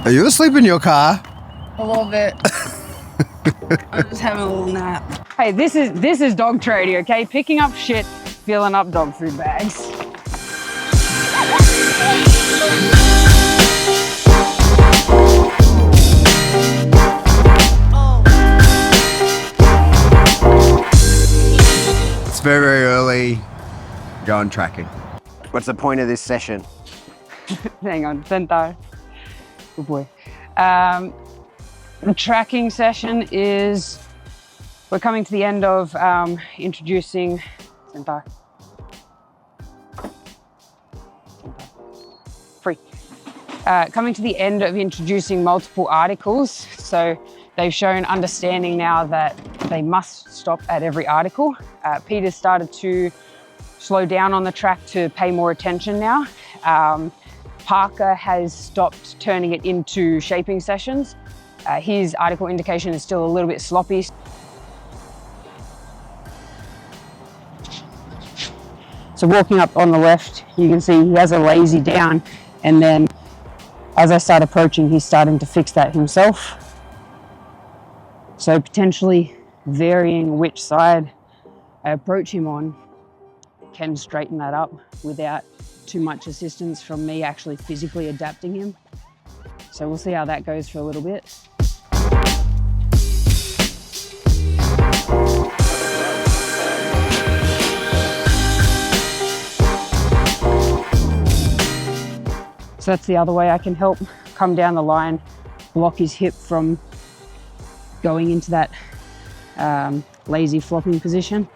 Are you asleep in your car? A little bit. I'm just having a little nap. Hey, this is dog trading, okay? Picking up shit, filling up dog food bags. It's very, very early. Going tracking. What's the point of this session? Hang on, Centaur. Good boy. The tracking session is, we're coming to the end of introducing, Centaur. Free. Coming to the end of introducing multiple articles. So they've shown understanding now that they must stop at every article. Peter's started to slow down on the track to pay more attention now. Parker has stopped turning it into shaping sessions. His article indication is still a little bit sloppy. So walking up on the left, you can see he has a lazy down, and then as I start approaching, he's starting to fix that himself. So potentially varying which side I approach him on can straighten that up without too much assistance from me actually physically adapting him. So we'll see how that goes for a little bit. So that's the other way I can help come down the line, block his hip from going into that lazy flopping position.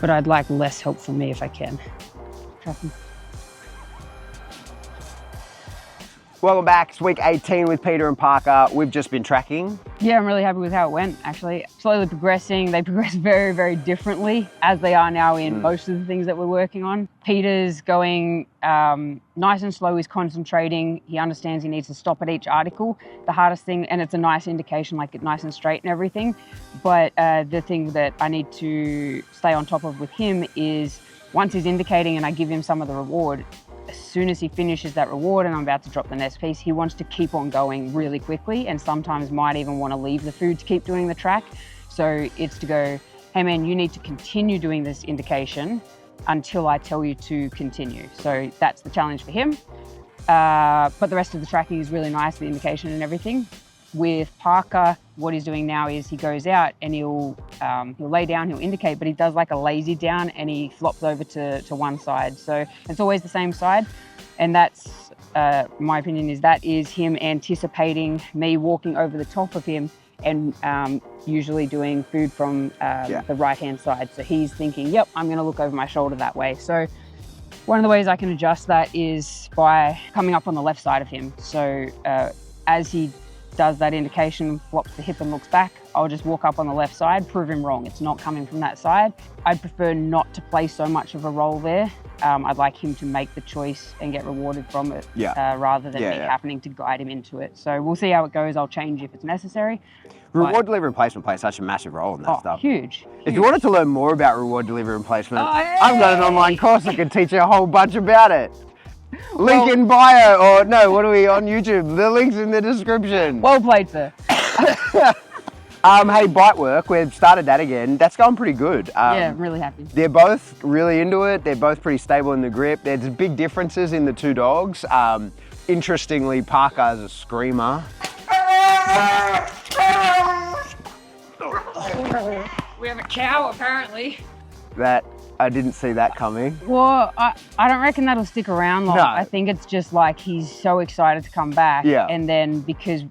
But I'd like less help from me if I can. Tracking. Welcome back. It's week 18 with Peter and Parker. We've just been tracking. Yeah, I'm really happy with how it went, actually. Slowly progressing. They progress very, very differently as they are now in most of the things that we're working on. Peter's going nice and slow. He's concentrating. He understands he needs to stop at each article. The hardest thing, and it's a nice indication, like it's nice and straight and everything. But the thing that I need to stay on top of with him is once he's indicating and I give him some of the reward, as soon as he finishes that reward and I'm about to drop the next piece, he wants to keep on going really quickly and sometimes might even want to leave the food to keep doing the track. So it's to go, hey man, you need to continue doing this indication until I tell you to continue. So that's the challenge for him. But the rest of the tracking is really nice, the indication and everything. With Parker, what he's doing now is he goes out and he'll lay down, he'll indicate, but he does like a lazy down and he flops over to one side. So it's always the same side. And that's, my opinion is that is him anticipating me walking over the top of him and usually doing food from the right-hand side. So he's thinking, yep, I'm gonna look over my shoulder that way. So one of the ways I can adjust that is by coming up on the left side of him. So as he does that indication, flops the hip and looks back, I'll just walk up on the left side, prove him wrong. It's not coming from that side. I'd prefer not to play so much of a role there. I'd like him to make the choice and get rewarded from it rather than me happening to guide him into it. So we'll see how it goes. I'll change if it's necessary. Reward delivery and placement plays such a massive role in that stuff. Huge. If you wanted to learn more about reward delivery and placement, I've got an online course that can teach you a whole bunch about it. Link in bio, or no, what are we on YouTube? The link's in the description. Well played, sir. Hey, bite work, we've started that again. That's going pretty good. Yeah, I'm really happy. They're both really into it. They're both pretty stable in the grip. There's big differences in the two dogs. Interestingly, Parker's a screamer. We have a cow, apparently. That, I didn't see that coming. Well, I don't reckon that'll stick around long. No. I think it's just like he's so excited to come back. Yeah. And then because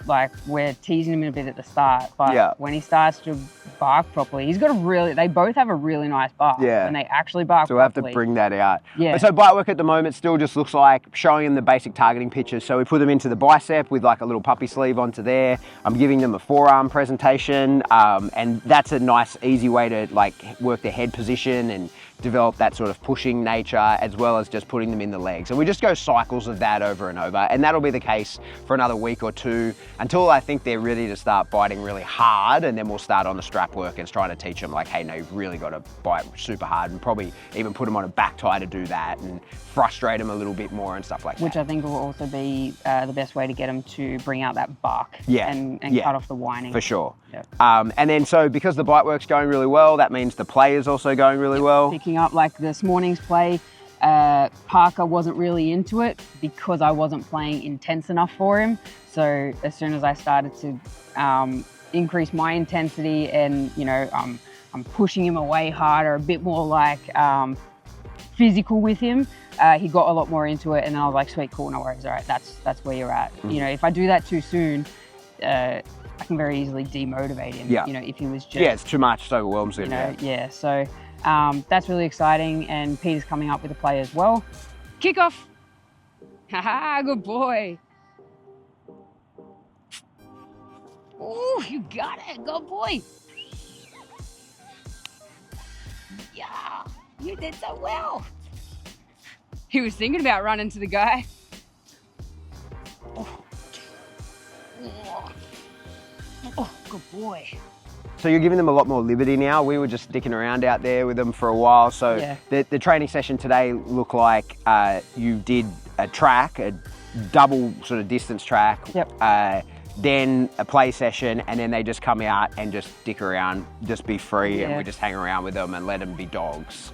like we're teasing him a bit at the start, but when he starts to bark properly, he's got a really, they both have a really nice bark. Yeah. And they actually bark So we'll have properly. to bring that out. Yeah. So bite work at the moment still just looks like showing them the basic targeting pictures. So we put them into the bicep with like a little puppy sleeve onto there. I'm giving them a forearm presentation. And that's a nice, easy way to like work their head position and develop that sort of pushing nature as well as just putting them in the legs. And we just go cycles of that over and over. And that'll be the case for another week or two until I think they're ready to start biting really hard. And then we'll start on the strap work and trying to teach them like, hey, no, you've really got to bite super hard, and probably even put them on a back tie to do that and frustrate them a little bit more and stuff like that. Which I think will also be the best way to get them to bring out that bark and yeah, cut off the whining. For sure. Yep. And then so because the bite work's going really well, that means the play is also going really well. Picking up like this morning's play, Parker wasn't really into it because I wasn't playing intense enough for him. So as soon as I started to increase my intensity and, you know, I'm pushing him away harder, a bit more like physical with him, he got a lot more into it, and then I was like, sweet, cool, no worries, all right, that's where you're at. You know, if I do that too soon, I can very easily demotivate him. You know, if he was just... Yeah, it's too much, so overwhelms him. You know, so that's really exciting, and Peter's coming up with a play as well. Kickoff! Haha, good boy. Ooh, you got it, good boy. Yeah, you did so well. He was thinking about running to the guy. Oh, good boy. So you're giving them a lot more liberty now. We were just sticking around out there with them for a while. So the training session today looked like you did a track, a double sort of distance track, then a play session, and then they just come out and just stick around, just be free, and we just hang around with them and let them be dogs.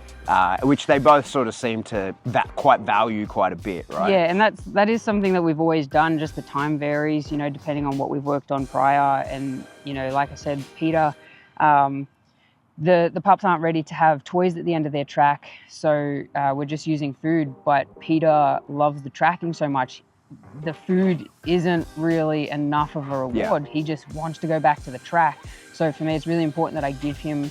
Which they both sort of seem to value quite a bit, right? Yeah, and that is something that we've always done, just the time varies, you know, depending on what we've worked on prior. And, you know, like I said, Peter, the pups aren't ready to have toys at the end of their track, so we're just using food, but Peter loves the tracking so much, the food isn't really enough of a reward. He just wants to go back to the track. So for me, it's really important that I give him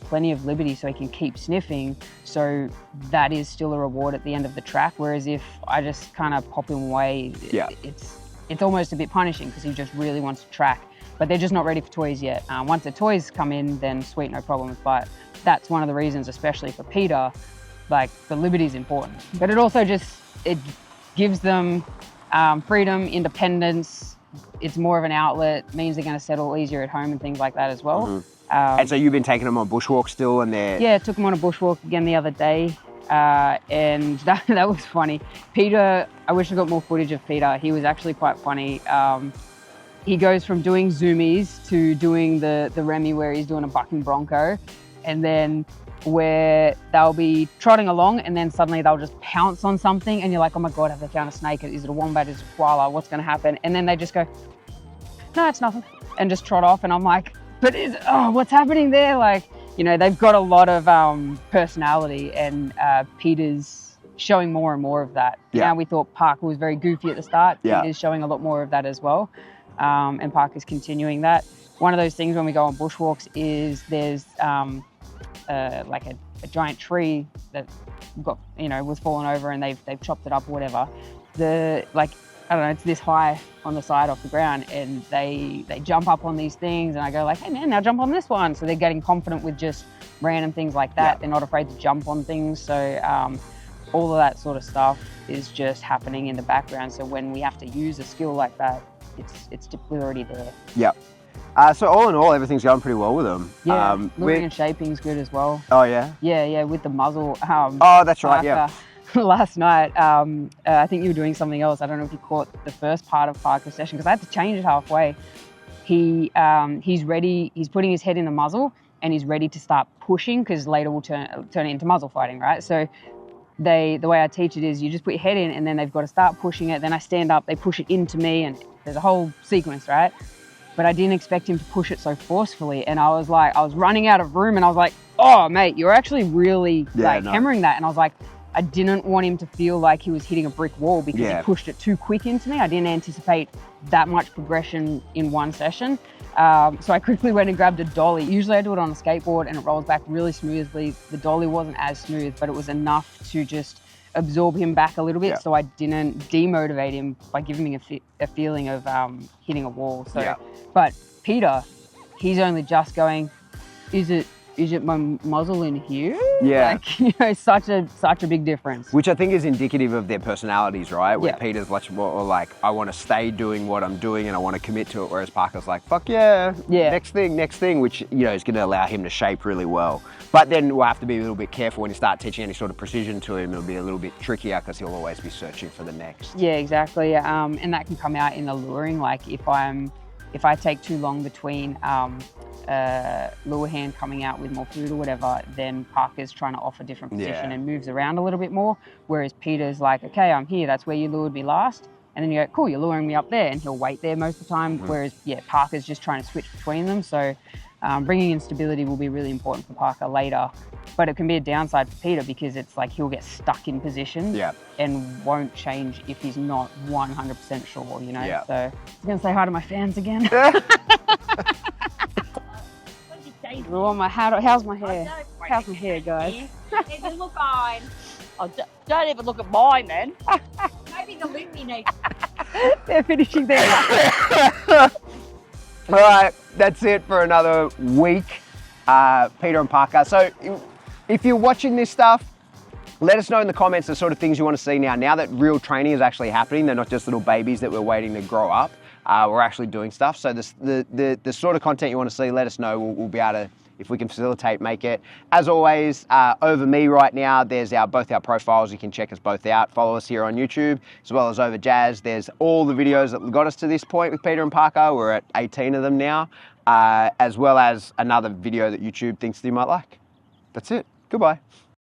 plenty of liberty so he can keep sniffing, so that is still a reward at the end of the track. Whereas if I just kind of pop him away, it's almost a bit punishing because he just really wants to track, but they're just not ready for toys yet. Once the toys come in, then sweet, no problem. But that's one of the reasons, especially for Peter, like the liberty is important, but it also just, it gives them freedom, independence. It's more of an outlet, means they're going to settle easier at home and things like that as well. And so you've been taking them on bushwalks still, and they're... Yeah, took them on a bushwalk again the other day, and that was funny. Peter, I wish I got more footage of Peter. He was actually quite funny. He goes from doing zoomies to doing the Remy where he's doing a bucking bronco, and then where they'll be trotting along and then suddenly they'll just pounce on something and you're like, oh my God, have they found a snake? Is it a wombat? Is it a koala? What's going to happen? And then they just go, no, it's nothing, and just trot off. And I'm like, but what's happening there? Like, you know, they've got a lot of personality, and Peter's showing more and more of that. Now, we thought Parker was very goofy at the start. Peter's showing a lot more of that as well. And Parker's continuing that. One of those things when we go on bushwalks is there's like a giant tree that got, you know, was fallen over and they've chopped it up or whatever. I don't know, it's this high on the side off the ground, and they jump up on these things, and I go like, hey man, now jump on this one. So they're getting confident with just random things like that. They're not afraid to jump on things. So all of that sort of stuff is just happening in the background. So when we have to use a skill like that, it's typically already there. Yep. So all in all, everything's going pretty well with them. Yeah, luring and shaping's good as well. Oh yeah? Yeah, with the muzzle. Oh, that's right, yeah. Last night, I think you were doing something else. I don't know if you caught the first part of Parker's session, because I had to change it halfway. He's ready, he's putting his head in the muzzle, and he's ready to start pushing, because later we'll turn it into muzzle fighting, right? So the way I teach it is you just put your head in, and then they've got to start pushing it. Then I stand up, they push it into me, and there's a whole sequence, right? But I didn't expect him to push it so forcefully. And I was running out of room, and I was like, oh mate, you're actually really hammering that. And I was like, I didn't want him to feel like he was hitting a brick wall because he pushed it too quick into me. I didn't anticipate that much progression in one session. So I quickly went and grabbed a dolly. Usually I do it on a skateboard and it rolls back really smoothly. The dolly wasn't as smooth, but it was enough to just absorb him back a little bit, so I didn't demotivate him by giving him a feeling of hitting a wall. So, but Peter, he's only just going, is it is it my muzzle in here? Yeah. Like, you know, such a big difference. Which I think is indicative of their personalities, right? Where Yeah. Peter's much more like, I want to stay doing what I'm doing and I want to commit to it, whereas Parker's like, fuck yeah, next thing, which, you know, is going to allow him to shape really well. But then we'll have to be a little bit careful when you start teaching any sort of precision to him. It'll be a little bit trickier because he'll always be searching for the next. Yeah, exactly. And that can come out in the luring. Like if I take too long between lure hand coming out with more food or whatever, then Parker's trying to offer different position and moves around a little bit more. Whereas Peter's like, okay, I'm here. That's where you lured me last. And then you go, cool, you're luring me up there, and he'll wait there most of the time. Whereas, yeah, Parker's just trying to switch between them. So bringing in stability will be really important for Parker later. But it can be a downside for Peter because it's like he'll get stuck in position and won't change if he's not 100% sure, you know? So I'm going to say hi to my fans again. Oh, how's my hair? How's my hair, guys? It will look fine. Oh, don't even look at mine then. Maybe the limpy needs. They're finishing their All right, that's it for another week, Peter and Parker. So if you're watching this stuff, let us know in the comments the sort of things you want to see now that real training is actually happening. They're not just little babies that we're waiting to grow up. We're actually doing stuff. So the sort of content you want to see, let us know. We'll be able to, if we can facilitate, make it. As always, over me right now, there's both our profiles. You can check us both out. Follow us here on YouTube, as well as over Jazz. There's all the videos that got us to this point with Peter and Parker. We're at 18 of them now, as well as another video that YouTube thinks that you might like. That's it. Goodbye.